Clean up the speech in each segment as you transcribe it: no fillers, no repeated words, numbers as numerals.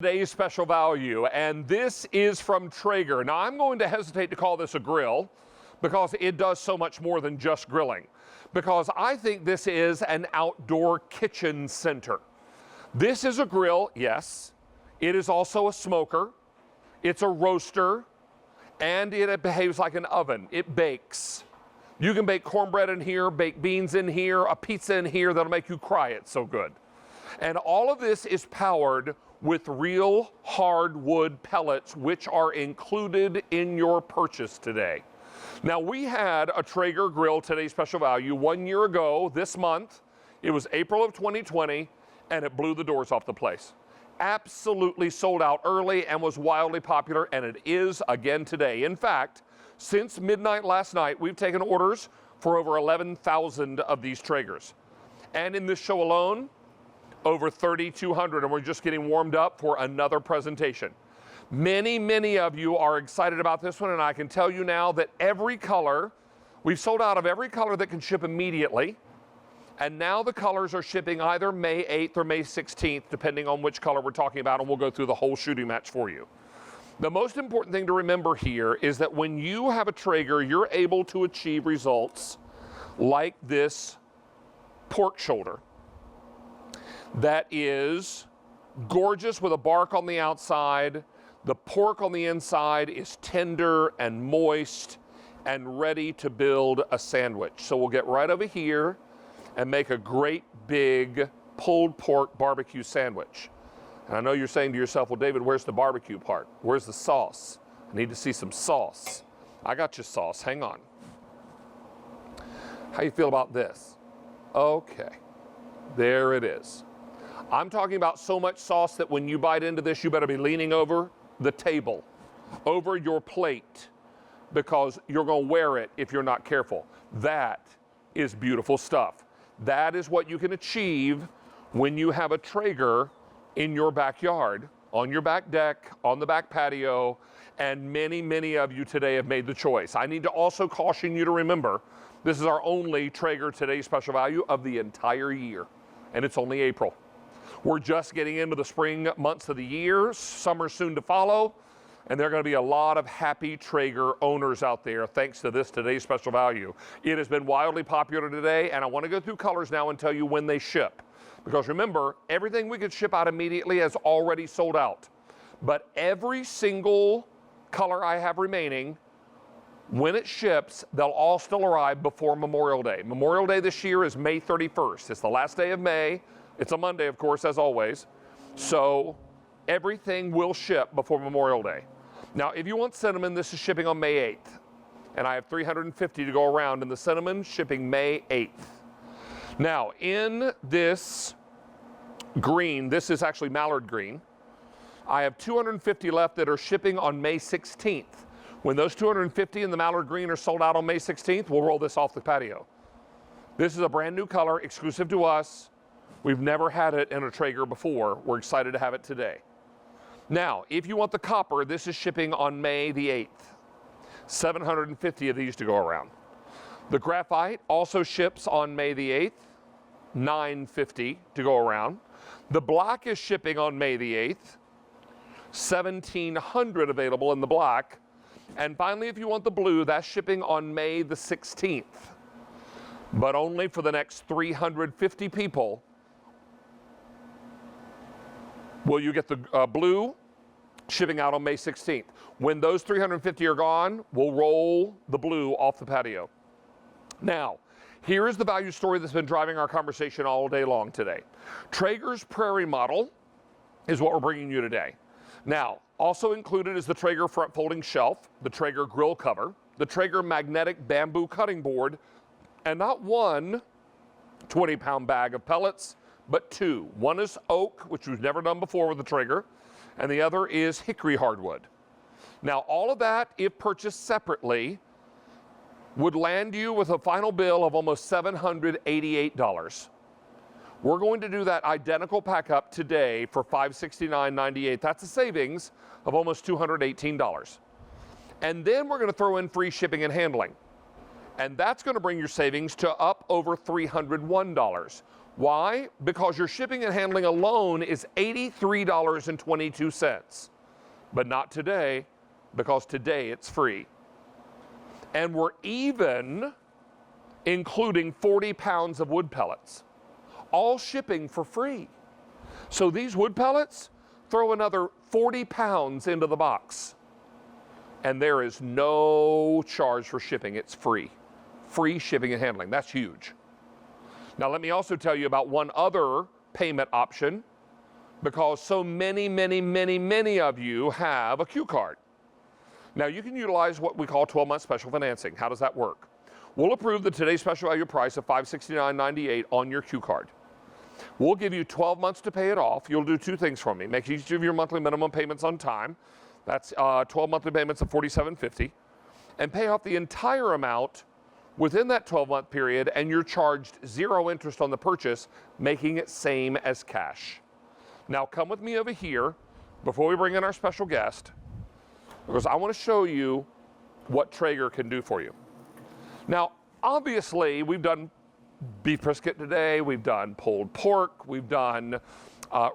Today's special value, and this is from Traeger. Now, I'm going to hesitate to call this a grill because it does so much more than just grilling, because I think this is an outdoor kitchen center. This is a grill, yes. It is also a smoker. It's a roaster, and it behaves like an oven. It bakes. You can bake cornbread in here, bake beans in here, a pizza in here that'll make you cry. It's so good. And all of this is powered with real hardwood pellets, which are included in your purchase today. Now, we had a Traeger grill, today's special value, 1 year ago this month. It was April of 2020, and it blew the doors off the place. Absolutely sold out early and was wildly popular, and it is again today. In fact, since midnight last night, we've taken orders for over 11,000 of these Traegers. And in this show alone, over 3,200, and we're just getting warmed up for another presentation. Many of you are excited about this one, and I can tell you now that every color, we've sold out of every color that can ship immediately, and now the colors are shipping either May 8th or May 16th, depending on which color we're talking about, and we'll go through the whole shooting match for you. The most important thing to remember here is that when you have a Traeger, you're able to achieve results like this pork shoulder that is gorgeous with a bark on the outside. The pork on the inside is tender and moist and ready to build a sandwich. So we'll get right over here and make a great big pulled pork barbecue sandwich. And I know you're saying to yourself, well, David, where's the barbecue part? Where's the sauce? I need to see some sauce. I got your sauce, hang on. How you feel about this? Okay, there it is. I'm talking about so much sauce that when you bite into this, you better be leaning over the table, over your plate, because you're going to wear it if you're not careful. That is beautiful stuff. That is what you can achieve when you have a Traeger in your backyard, on your back deck, on the back patio, and many of you today have made the choice. I need to also caution you to remember, this is our only Traeger Today special value of the entire year, and it's only April. We're just getting into the spring months of the year, summer soon to follow, and there are going to be a lot of happy Traeger owners out there thanks to this today's special value. It has been wildly popular today, and I want to go through colors now and tell you when they ship. Because remember, everything we could ship out immediately has already sold out. But every single color I have remaining, when it ships, they'll all still arrive before Memorial Day. Memorial Day this year is May 31st. It's the last day of May. It's a Monday, of course, as always. So everything will ship before Memorial Day. Now, if you want cinnamon, this is shipping on May 8th. And I have 350 to go around, and the cinnamon shipping May 8th. Now, in this green, this is actually mallard green. I have 250 left that are shipping on May 16th. When those 250 in the mallard green are sold out on May 16th, we'll roll this off the patio. This is a brand new color, exclusive to us. We've never had it in a Traeger before. We're excited to have it today. Now, if you want the copper, this is shipping on May the 8th. 750 of these to go around. The graphite also ships on May the 8th. 950 to go around. The black is shipping on May the 8th. 1,700 available in the black. And finally, if you want the blue, that's shipping on May the 16th. But only for the next 350 people will you get the blue shipping out on May 16th. When those 350 are gone, we'll roll the blue off the patio. Now, here is the value story that's been driving our conversation all day long today. Traeger's Prairie model is what we're bringing you today. Now, also included is the Traeger front folding shelf, the Traeger grill cover, the Traeger magnetic bamboo cutting board, and not one 20-pound bag of pellets, but two. One is oak, which we've never done before with the Traeger, and the other is hickory hardwood. Now, all of that, if purchased separately, would land you with a final bill of almost $788. We're going to do that identical pack up today for $569.98. That's a savings of almost $218. And then we're going to throw in free shipping and handling. And that's going to bring your savings to up over $301. Why? Because your shipping and handling alone is $83.22. But not today, because today it's free. And we're even including 40 pounds of wood pellets, all shipping for free. So these wood pellets, throw another 40 pounds into the box. And there is no charge for shipping. It's free. Free shipping and handling. That's huge. Now let me also tell you about one other payment option, because so many of you have a Q card. Now you can utilize what we call 12-month special financing. How does that work? We'll approve the today's special value price of $569.98 on your Q card. We'll give you 12 months to pay it off. You'll do two things for me. Make each of your monthly minimum payments on time. That's 12 monthly payments of $47.50. And pay off the entire amount within that 12-month period, and you're charged 0 interest on the purchase, making it same as cash. Now come with me over here before we bring in our special guest, because I want to show you what Traeger can do for you. Now, obviously, we've done beef brisket today, we've done pulled pork, we've done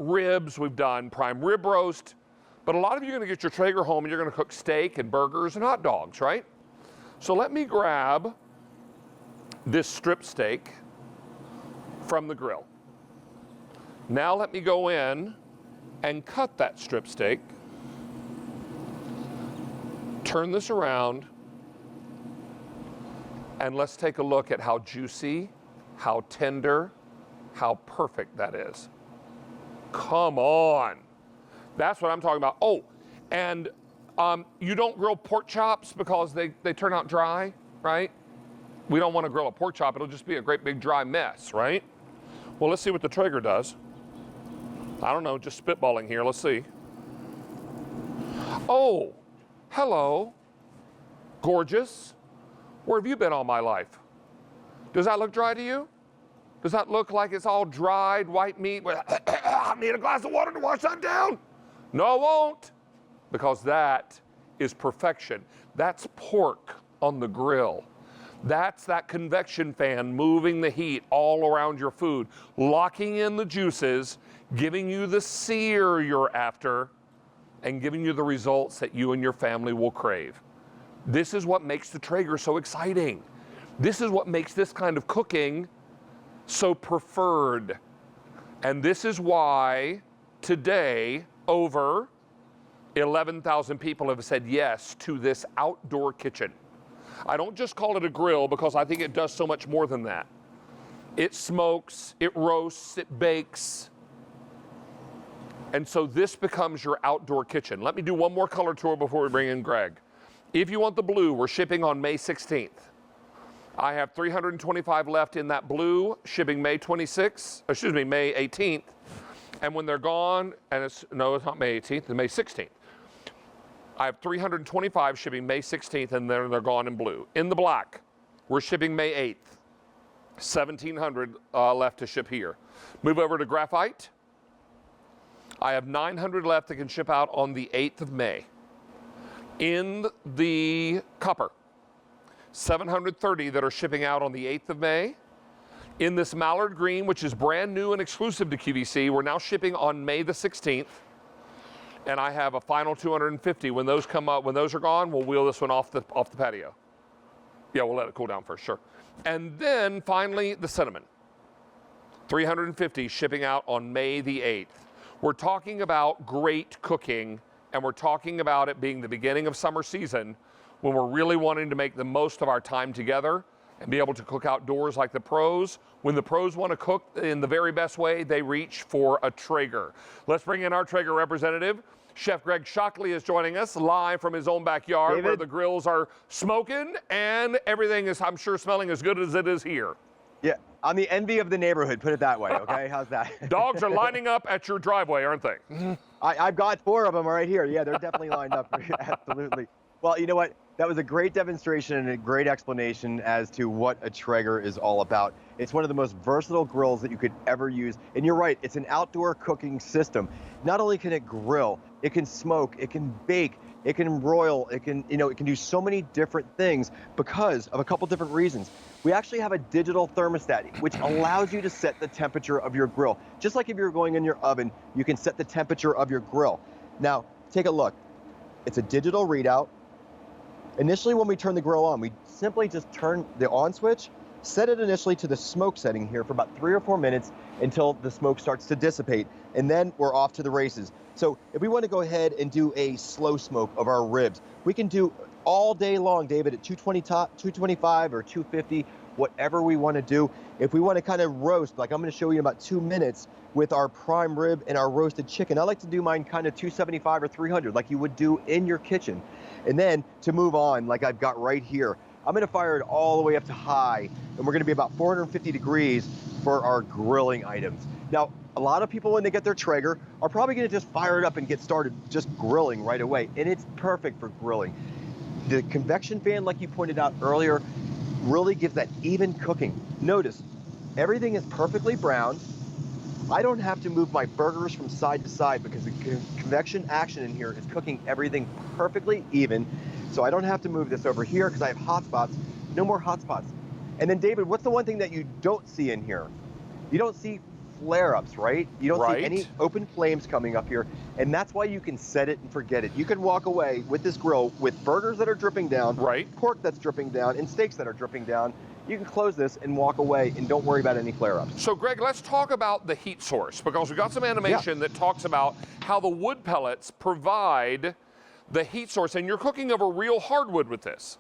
ribs, we've done prime rib roast, but a lot of you are going to get your Traeger home and you're going to cook steak and burgers and hot dogs, right? So let me grab this strip steak from the grill. Now let me go in and cut that strip steak, turn this around, and let's take a look at how juicy, how tender, how perfect that is. Come on. That's what I'm talking about. Oh, and you don't grill pork chops because they turn out dry, right? We don't want to grill a pork chop. It'll just be a great big dry mess, right? Well, let's see what the Traeger does. I don't know, just spitballing here. Let's see. Oh, hello. Gorgeous. Where have you been all my life? Does that look dry to you? Does that look like it's all dried white meat? I need a glass of water to wash that down. No, it won't. Because that is perfection. That's pork on the grill. That's that convection fan moving the heat all around your food, locking in the juices, giving you the sear you're after, and giving you the results that you and your family will crave. This is what makes the Traeger so exciting. This is what makes this kind of cooking so preferred. And this is why today over 11,000 people have said yes to this outdoor kitchen. I don't just call it a grill because I think it does so much more than that. It smokes, it roasts, it bakes. And so this becomes your outdoor kitchen. Let me do one more color tour before we bring in Greg. If you want the blue, we're shipping on May 16th. I have 325 left in that blue, shipping May 18th. And when they're gone, and it's not May 18th, it's May 16th. I have 325 shipping May 16th, and then they're gone in blue. In the black, we're shipping May 8th. 1,700 left to ship here. Move over to graphite. I have 900 left that can ship out on the 8th of May. In the copper, 730 that are shipping out on the 8th of May. In this mallard green, which is brand new and exclusive to QVC, we're now shipping on May the 16th. And I have a final 250. When those come up, when those are gone, we'll wheel this one off the patio. Yeah, we'll let it cool down first, sure. And then finally, the cinnamon. 350 shipping out on May the 8th. We're talking about great cooking, and we're talking about it being the beginning of summer season when we're really wanting to make the most of our time together and be able to cook outdoors like the pros. When the pros want to cook in the very best way, they reach for a Traeger. Let's bring in our Traeger representative. Chef Greg Shockley is joining us live from his own backyard, David, where the grills are smoking and everything is, I'm sure, smelling as good as it is here. Yeah, I'm the envy of the neighborhood, put it that way, okay? How's that? Dogs are lining up at your driveway, aren't they? I've got 4 of them right here. Yeah, they're definitely lined up. Absolutely. Well, you know what? That was a great demonstration and a great explanation as to what a Traeger is all about. It's one of the most versatile grills that you could ever use. And you're right, it's an outdoor cooking system. Not only can it grill, it can smoke, it can bake, it can broil, it can, it can do so many different things because of a couple different reasons. We actually have a digital thermostat, which allows you to set the temperature of your grill. Just like if you're going in your oven, you can set the temperature of your grill. Now, take a look. It's a digital readout. Initially, when we turn the grill on, we simply just turn the on switch, set it initially to the smoke setting here for about 3 or 4 minutes until the smoke starts to dissipate, and then we're off to the races. So if we want to go ahead and do a slow smoke of our ribs, we can do all day long, David, at 225 or 250, whatever we want to do. If we want to kind of roast, like I'm going to show you in about 2 minutes with our prime rib and our roasted chicken, I like to do mine kind of 275 or 300 like you would do in your kitchen. And then to move on, like I've got right here, I'm going to fire it all the way up to high, and we're going to be about 450 degrees for our grilling items. Now, a lot of people, when they get their Traeger, are probably going to just fire it up and get started just grilling right away, and it's perfect for grilling. The convection fan, like you pointed out earlier, really gives that even cooking. Notice, everything is perfectly browned. I don't have to move my burgers from side to side because the convection action in here is cooking everything perfectly even. So I don't have to move this over here because I have hot spots. No more hot spots. And then, David, what's the one thing that you don't see in here? You don't see flare-ups, right? You don't see any open flames coming up here. And that's why you can set it and forget it. You can walk away with this grill with burgers that are dripping down, pork that's dripping down, and steaks that are dripping down. You can close this and walk away and don't worry about any flare-ups. So, Greg, let's talk about the heat source, because we've got some animation that talks about how the wood pellets provide the heat source, and you're cooking over real hardwood with this.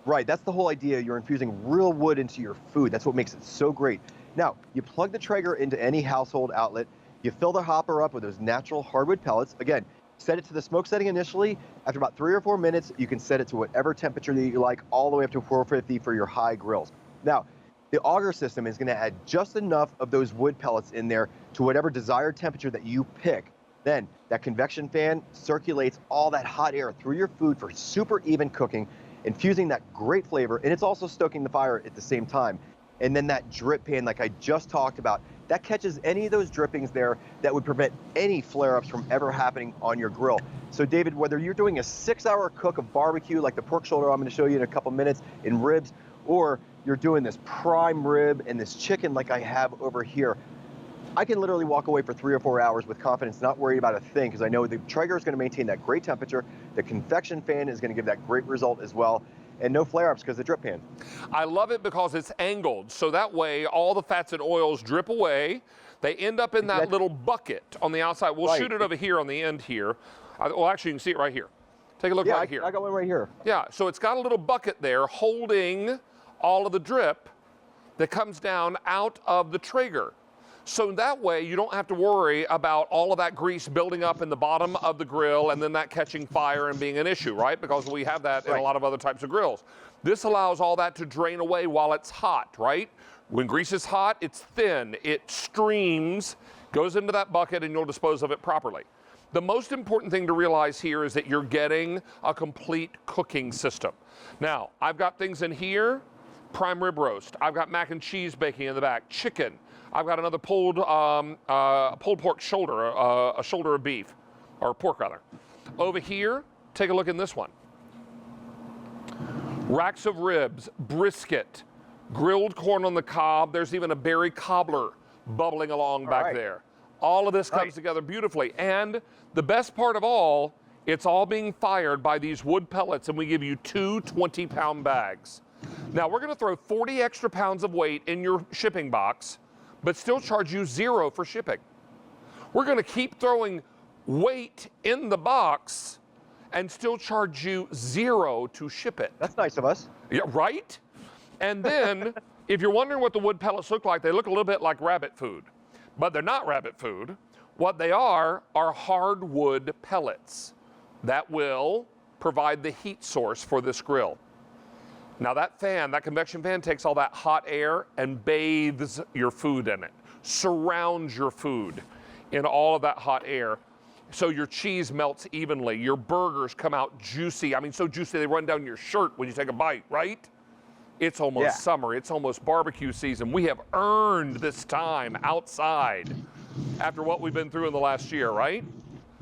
Right, that's the whole idea. You're infusing real wood into your food. That's what makes it so great. Now, you plug the Traeger into any household outlet. You fill the hopper up with those natural hardwood pellets. Again, set it to the smoke setting initially. After about 3 or 4 minutes, you can set it to whatever temperature that you like, all the way up to 450 for your high grills. Now, the auger system is going to add just enough of those wood pellets in there to whatever desired temperature that you pick. Then that convection fan circulates all that hot air through your food for super even cooking, infusing that great flavor, and it's also stoking the fire at the same time. And then that drip pan, like I just talked about, that catches any of those drippings there that would prevent any flare-ups from ever happening on your grill. So, David, whether you're doing a 6-hour cook of barbecue, like the pork shoulder I'm going to show you in a couple minutes, in ribs, or you're doing this prime rib and this chicken like I have over here, I can literally walk away for 3 or 4 hours with confidence, not worried about a thing, because I know the Traeger is going to maintain that great temperature. The convection fan is going to give that great result as well. And no flare-ups because of the drip pan. I love it because it's angled, so that way all the fats and oils drip away. They end up in that little bucket on the outside. We'll shoot it over here on the end here. Well, actually, you can see it right here. Take a look right here. I got one right here. Yeah, so it's got a little bucket there holding all of the drip that comes down out of the Traeger. So that way you don't have to worry about all of that grease building up in the bottom of the grill and then that catching fire and being an issue, right? Because we have that in a lot of other types of grills. This allows all that to drain away while it's hot, right? When grease is hot, it's thin, it streams, goes into that bucket, and you'll dispose of it properly. The most important thing to realize here is that you're getting a complete cooking system. Now, I've got things in here, prime rib roast. I've got mac and cheese baking in the back, chicken. I've got another pulled pork shoulder, a shoulder of beef, or pork rather. Over here, take a look in this one. Racks of ribs, brisket, grilled corn on the cob. There's even a berry cobbler bubbling along back there. All of this comes together beautifully. And the best part of all, it's all being fired by these wood pellets, and we give you 2 20-pound bags. Now, we're going to throw 40 extra pounds of weight in your shipping box, but still charge you $0 for shipping. We're going to keep throwing weight in the box and still charge you $0 to ship it. That's nice of us. Yeah, right? And then, if you're wondering what the wood pellets look like, they look a little bit like rabbit food. But they're not rabbit food. What they are hardwood pellets that will provide the heat source for this grill. Now that fan, that convection fan, takes all that hot air and bathes your food in it, surrounds your food in all of that hot air. so your cheese melts evenly. Your burgers come out juicy. I mean, so juicy they run down your shirt when you take a bite, right? It's almost summer. It's almost barbecue season. We have earned this time outside after what we've been through in the last year, right?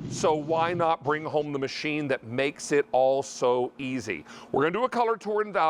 So why not bring home the machine that makes it all so easy? We're going to do a color tour and value.